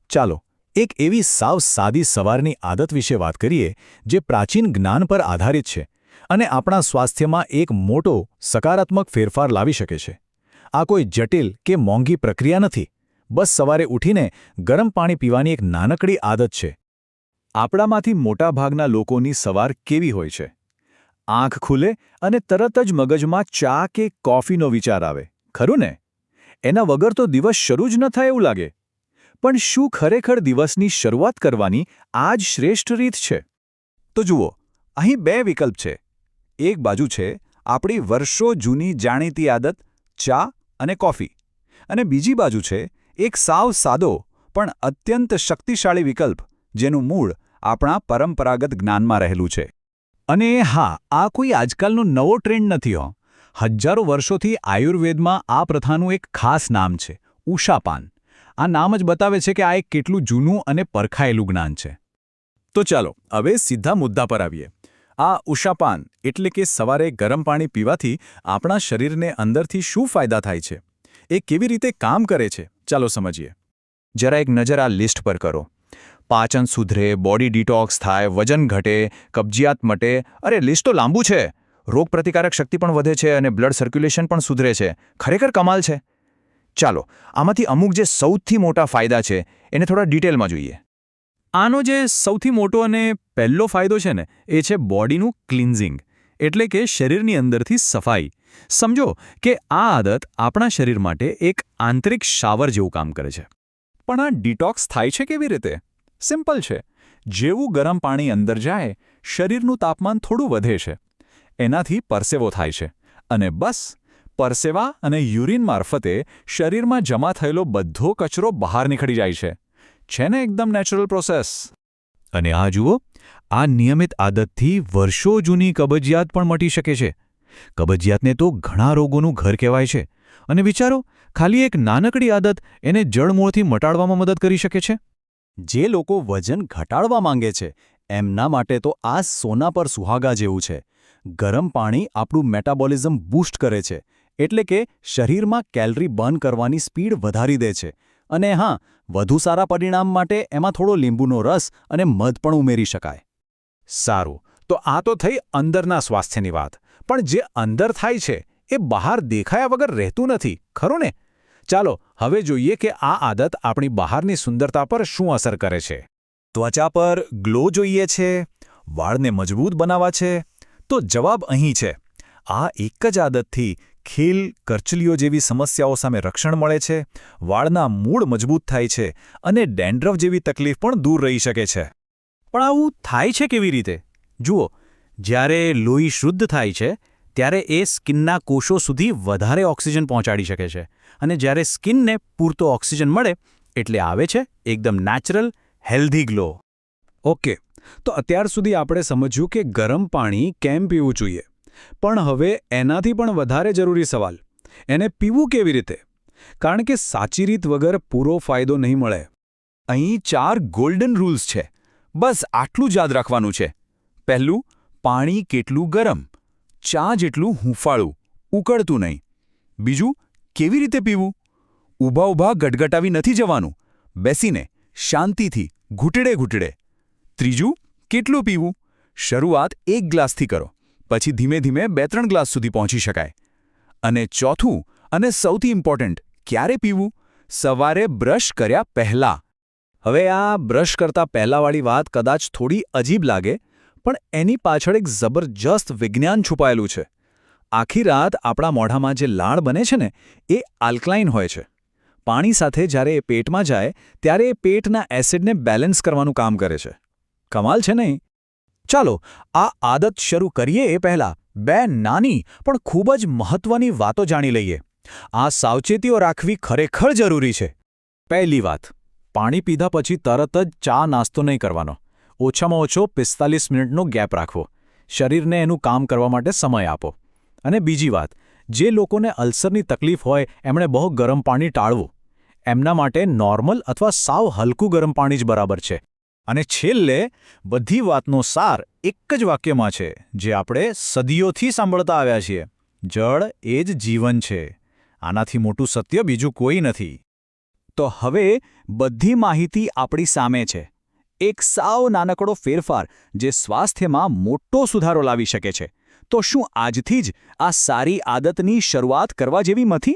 ચાલો એક એવી સાવ સાદી સવારની આદત વિશે વાત કરીએ જે પ્રાચીન જ્ઞાન પર આધારિત છે અને આપણા સ્વાસ્થ્યમાં એક મોટો સકારાત્મક ફેરફાર લાવી શકે છે. આ કોઈ જટિલ કે મોંઘી પ્રક્રિયા નથી. બસ સવારે ઉઠીને ગરમ પાણી પીવાની એક નાનકડી આદત છે. આપણામાંથી મોટાભાગના લોકોની સવાર કેવી હોય છે? આંખ ખુલે અને તરત જ મગજમાં ચા કે કોફીનો વિચાર આવે, ખરું ને? એના વગર તો દિવસ શરૂ જ ન થાય એવું લાગે. પણ શું ખરેખર દિવસની શરૂઆત કરવાની આ જ શ્રેષ્ઠ રીત છે? તો જુઓ, અહીં બે વિકલ્પ છે. એક બાજુ છે આપણી વર્ષો જૂની જાણીતી આદત ચા અને કોફી, અને બીજી બાજુ છે એક સાવ સાદો પણ અત્યંત શક્તિશાળી વિકલ્પ જેનું મૂળ આપણા પરંપરાગત જ્ઞાનમાં રહેલું છે. અને હા, આ કોઈ આજકાલનો નવો ટ્રેન્ડ નથી હો. હજારો વર્ષોથી આયુર્વેદમાં આ પ્રથાનું એક ખાસ નામ છે, ઉષાપાન. આ નામ જ બતાવે છે કે આ એક કેટલું જૂનું અને પરખાયેલું જ્ઞાન છે. તો ચાલો હવે સીધા મુદ્દા પર આવીએ. આ ઉષાપાન એટલે કે સવારે ગરમ પાણી પીવાથી આપણા શરીરને અંદરથી શું ફાયદા થાય છે? એ કેવી રીતે કામ કરે છે? ચાલો સમજીએ. જરા એક નજર આ લિસ્ટ પર કરો. પાચન સુધરે, બોડી ડિટોક્સ થાય, વજન ઘટે, કબજિયાત મટે. અરે લિસ્ટ તો લાંબુ છે. રોગપ્રતિકારક શક્તિ પણ વધે છે અને બ્લડ સર્ક્યુલેશન પણ સુધરે છે. ખરેખર કમાલ છે. ચાલો આમાંથી અમુક જે સૌથી મોટા ફાયદા છે એને થોડા ડિટેલમાં જોઈએ. આનો જે સૌથી મોટો અને પહેલો ફાયદો છે ને એ છે બોડીનું ક્લિન્ઝિંગ, એટલે કે શરીરની અંદરથી સફાઈ. સમજો કે આ આદત આપણા શરીર માટે એક આંતરિક શાવર જેવું કામ કરે છે. પણ આ ડિટોક્સ થાય છે કેવી રીતે? સિમ્પલ છે. જેવું ગરમ પાણી અંદર જાય, શરીરનું તાપમાન થોડું વધે છે. એનાથી પરસેવો થાય છે અને બસ પરસેવા અને યુરિન મારફતે શરીરમાં જમા થયેલો બધો કચરો બહાર નીકળી જાય છે. છે ને એકદમ નેચરલ પ્રોસેસ. અને આ જુઓ, આ નિયમિત આદતથી વર્ષો જૂની કબજિયાત પણ મટી શકે છે. કબજિયાતને તો ઘણા રોગોનું ઘર કહેવાય છે. અને વિચારો, ખાલી એક નાનકડી આદત એને જડમૂળથી મટાડવામાં મદદ કરી શકે છે. જે લોકો વજન ઘટાડવા માંગે છે એમના માટે તો આ સોના પર સુહાગા જેવું છે. ગરમ પાણી આપણું મેટાબોલિઝમ બૂસ્ટ કરે છે, એટલે કે શરીરમાં કેલરી બર્ન કરવાની સ્પીડ વધારી દે છે. અને હા, વધુ સારા પરિણામ માટે એમાં થોડો લીંબુનો રસ અને મધ પણ ઉમેરી શકાય. સારું, તો આ તો થઈ અંદરના સ્વાસ્થ્યની વાત. પણ જે અંદર થાય છે એ બહાર દેખાયા વગર રહેતું નથી, ખરું ને? ચાલો હવે જોઈએ કે આ આદત આપણી બહારની સુંદરતા પર શું અસર કરે છે. ત્વચા પર ગ્લો જોઈએ છે? વાળને મજબૂત બનાવવા છે? તો જવાબ અહીં છે. આ એક જ આદતથી ખીલ, કરચલીઓ જેવી સમસ્યાઓ સામે રક્ષણ મળે છે, વાળના મૂળ મજબૂત થાય છે અને ડેન્ડ્રફ જેવી તકલીફ પણ દૂર રહી શકે છે. પણ આવું થાય છે કેવી રીતે? જુઓ, જ્યારે લોહી શુદ્ધ થાય છે ત્યારે એ સ્કિનના કોષો સુધી વધારે ઓક્સિજન પહોંચાડી શકે છે. અને જ્યારે સ્કિનને પૂરતો ઓક્સિજન મળે એટલે આવે છે એકદમ નેચરલ, હેલ્ધી ગ્લો. ઓકે, તો અત્યાર સુધી આપણે સમજ્યું કે ગરમ પાણી કેમ પીવું જોઈએ. પણ હવે એનાથી પણ વધારે જરૂરી સવાલ, એને પીવું કેવી રીતે? કારણ કે સાચી રીત વગર પૂરો ફાયદો નહીં મળે. અહીં 4 ગોલ્ડન રૂલ્સ છે. બસ આટલું જ યાદ રાખવાનું છે. પહેલું, પાણી કેટલું ગરમ? ચા જેટલું હૂંફાળું, ઉકળતું નહીં. બીજું, કેવી રીતે પીવું? ઊભા ઊભા ગટગટાવી નથી જવાનું. બેસીને, શાંતિથી, ઘૂંટડે ઘૂંટડે. ત્રીજું, કેટલું પીવું? શરૂઆત 1 ગ્લાસથી કરો, પછી ધીમે ધીમે 2-3 ગ્લાસ સુધી પહોંચી શકાય. અને ચોથું અને સૌથી ઇમ્પોર્ટન્ટ, ક્યારે પીવું? સવારે બ્રશ કર્યા પહેલાં. હવે આ બ્રશ કરતા પહેલાંવાળી વાત કદાચ થોડી અજીબ લાગે, પણ એની પાછળ એક જબરજસ્ત વિજ્ઞાન છુપાયેલું છે. આખી રાત આપણા મોઢામાં જે લાળ બને છે ને એ આલ્કલાઇન હોય છે. પાણી સાથે જ્યારે એ પેટમાં જાય ત્યારે એ પેટના એસિડને બેલેન્સ કરવાનું કામ કરે છે. કમાલ છે નહીં? ચાલો આ આદત શરૂ કરીએ એ પહેલાં 2 નાની પણ ખૂબ જ મહત્વની વાતો જાણી લઈએ. આ સાવચેતીઓ રાખવી ખરેખર જરૂરી છે. પહેલી વાત, પાણી પીધા પછી તરત જ ચા નાસ્તો નહીં કરવાનો. ઓછામાં ઓછો 45 મિનિટનો ગેપ રાખવો. શરીરને એનું કામ કરવા માટે સમય આપો. અને બીજી વાત, જે લોકોને અલ્સરની તકલીફ હોય એમણે બહુ ગરમ પાણી ટાળવું. એમના માટે નોર્મલ અથવા સાવ હલકું ગરમ પાણી જ બરાબર છે. અને છેલ્લે, બધી વાતનો સાર એક જ વાક્યમાં છે જે આપણે સદીઓથી સાંભળતા આવ્યા છીએ: જળ એ જ જીવન છે. આનાથી મોટું સત્ય બીજું કોઈ નથી. તો હવે બધી માહિતી આપણી સામે છે. એક સાવ નાનકડો ફેરફાર જે સ્વાસ્થ્યમાં મોટો સુધારો લાવી શકે છે. તો શું આજથી જ આ સારી આદતની શરૂઆત કરવા જેવી નથી?